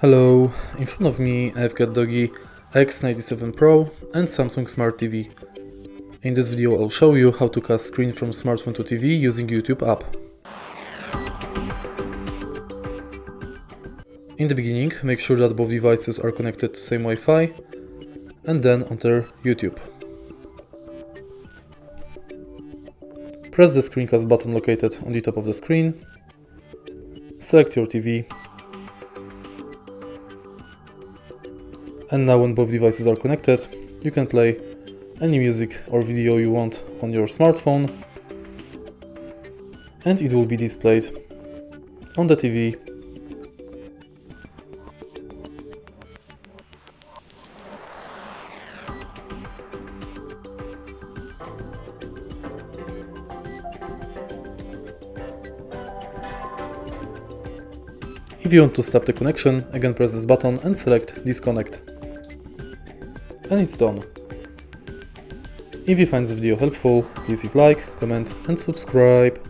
Hello, in front of me I've got DOOGEE X97 Pro and Samsung Smart TV. In this video I'll show you how to cast screen from smartphone to TV using YouTube app. In the beginning, make sure that both devices are connected to same Wi-Fi and then enter YouTube. Press the screencast button located on the top of the screen, select your TV, and now when both devices are connected, you can play any music or video you want on your smartphone, and it will be displayed on the TV. If you want to stop the connection, again press this button and select disconnect. And it's done. If you find this video helpful, please leave like, comment and subscribe.